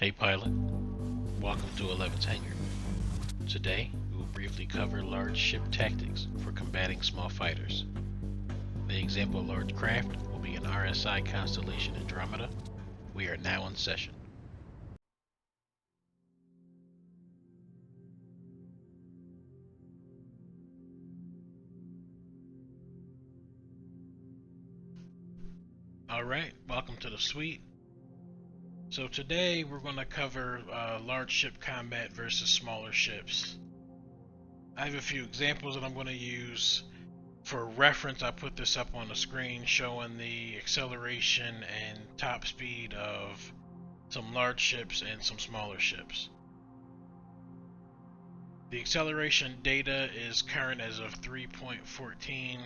Hey pilot, welcome to 11's hangar. Today, we will briefly cover large ship tactics for combating small fighters. The example of large craft will be an RSI Constellation Andromeda. We are now in session. Alright, welcome to the suite. So today we're going to cover large ship combat versus smaller ships. I have a few examples that I'm going to use. For reference, I put this up on the screen showing the acceleration and top speed of some large ships and some smaller ships. The acceleration data is current as of 3.14.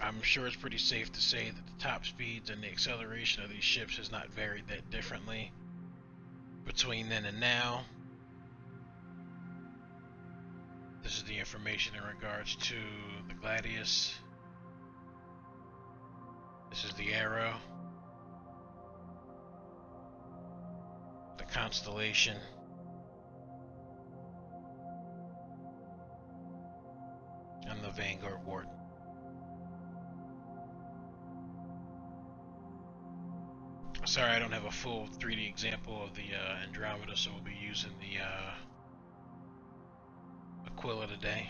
I'm sure it's pretty safe to say that the top speeds and the acceleration of these ships has not varied that differently between then and now. This is the information in regards to the Gladius. This is the Arrow, the Constellation, and the Vanguard Warden. Sorry, I don't have a full 3D example of the Andromeda, so we'll be using the Aquila today.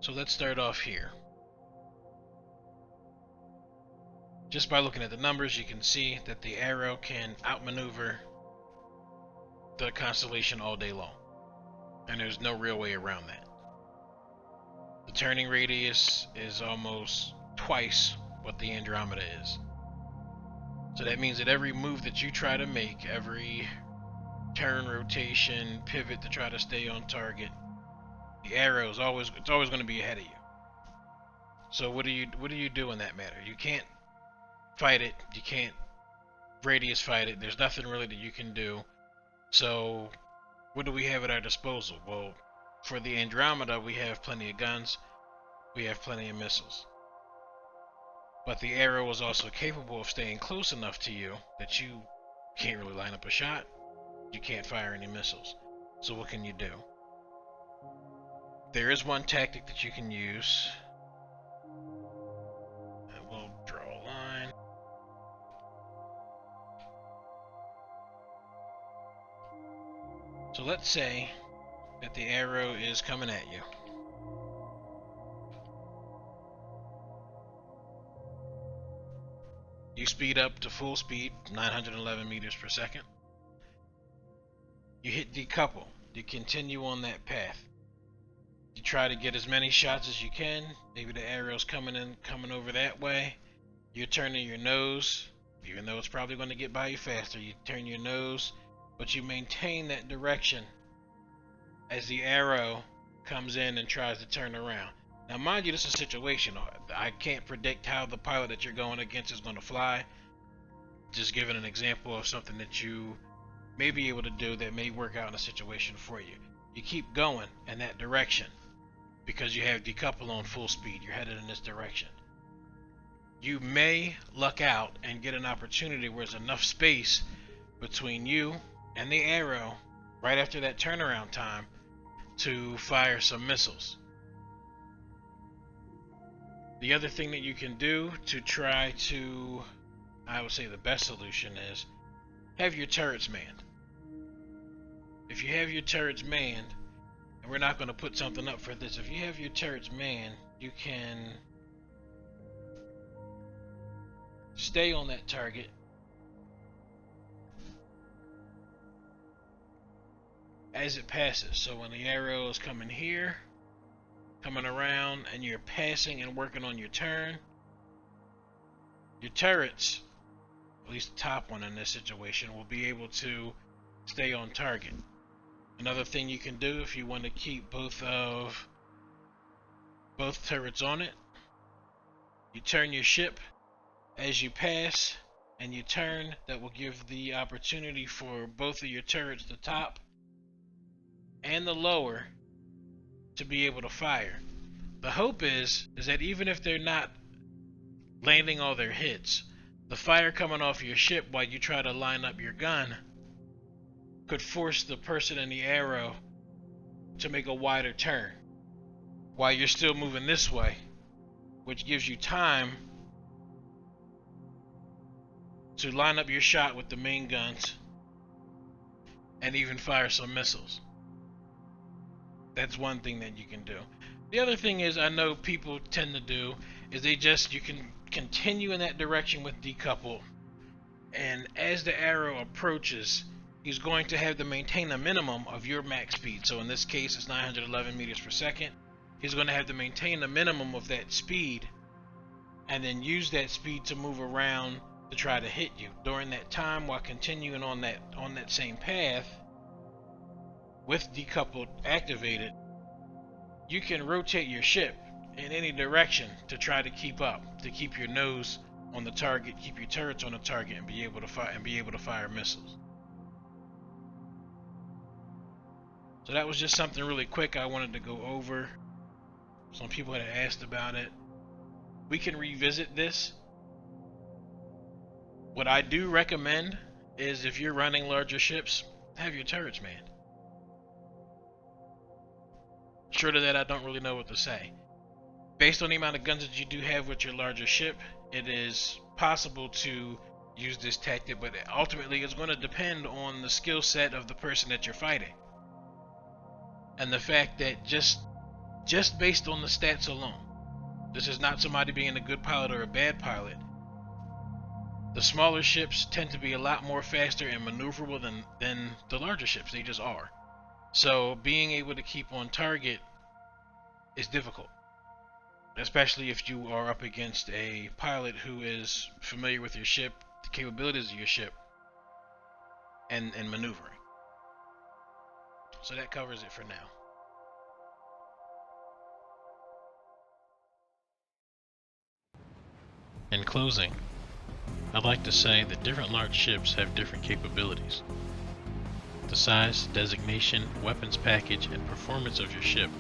So let's start off here. Just by looking at the numbers, you can see that the Arrow can outmaneuver the Constellation all day long. And there's no real way around that. The turning radius is almost twice what the Andromeda is. So that means that every move that you try to make, every turn, rotation, pivot to try to stay on target, the Arrow is it's always going to be ahead of you. So what do you do in that matter? You can't fight it. You can't radius fight it. There's nothing really that you can do. So what do we have at our disposal? Well, for the Andromeda, we have plenty of guns, we have plenty of missiles. But the Arrow is also capable of staying close enough to you that you can't really line up a shot, you can't fire any missiles. So what can you do? There is one tactic that you can use. And we'll draw a line. So let's say that the Arrow is coming at you. You speed up to full speed, 911 meters per second. You hit decouple. You continue on that path. You try to get as many shots as you can. Maybe the Arrow's coming over that way. You're turning your nose, even though it's probably going to get by you faster. You turn your nose, but you maintain that direction as the Arrow comes in and tries to turn around. Now mind you, this is a situation. I can't predict how the pilot that you're going against is going to fly. Just giving an example of something that you may be able to do that may work out in a situation for you. You keep going in that direction because you have decouple on full speed. You're headed in this direction. You may luck out and get an opportunity where there's enough space between you and the Arrow right after that turnaround time to fire some missiles. The other thing that you can do to try to, I would say the best solution is, have your turrets manned. If you have your turrets manned, and we're not going to put something up for this, if you have your turrets manned, you can stay on that target as it passes. So when the Arrow is coming here, coming around, and you're passing and working on your turn, your turrets, at least the top one in this situation, will be able to stay on target. Another thing you can do if you want to keep both turrets on it, you turn your ship as you pass and you turn. That will give the opportunity for both of your turrets, the top and the lower, to be able to fire. The hope is that even if they're not landing all their hits, the fire coming off your ship while you try to line up your gun could force the person in the arrow to make a wider turn while you're still moving this way, which gives you time to line up your shot with the main guns and even fire some missiles. That's one thing that you can do. The other thing is, I know people tend to do is you can continue in that direction with decouple, and as the arrow approaches, he's going to have to maintain a minimum of your max speed. So in this case, it's 911 meters per second. He's going to have to maintain the minimum of that speed and then use that speed to move around to try to hit you. During that time, while continuing on that same path with decoupled activated, you can rotate your ship in any direction to try to keep up, to keep your nose on the target, keep your turrets on the target, and be able to fire missiles. So that was just something really quick I wanted to go over. Some people had asked about it. We can revisit this. What I do recommend is, if you're running larger ships, have your turrets manned. Short of that, I don't really know what to say. Based on the amount of guns that you do have with your larger ship, it is possible to use this tactic, but ultimately it's going to depend on the skill set of the person that you're fighting. And the fact that just based on the stats alone, this is not somebody being a good pilot or a bad pilot. The smaller ships tend to be a lot more faster and maneuverable than the larger ships. They just are. So being able to keep on target is difficult, especially if you are up against a pilot who is familiar with your ship, the capabilities of your ship, and maneuvering. So that covers it for now. In closing, I'd like to say that different large ships have different capabilities. The size, designation, weapons package, and performance of your ship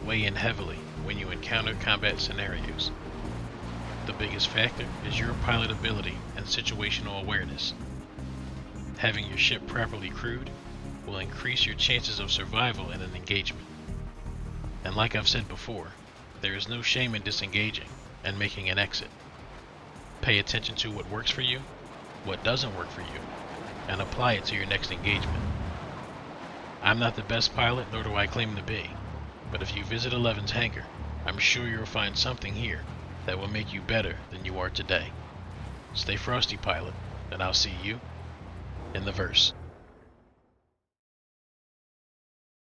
weigh in heavily when you encounter combat scenarios. The biggest factor is your pilot ability and situational awareness. Having your ship properly crewed will increase your chances of survival in an engagement. And like I've said before, there is no shame in disengaging and making an exit. Pay attention to what works for you, what doesn't work for you, and apply it to your next engagement. I'm not the best pilot, nor do I claim to be, but if you visit Eleven's hangar, I'm sure you'll find something here that will make you better than you are today. Stay frosty, pilot, and I'll see you in the verse.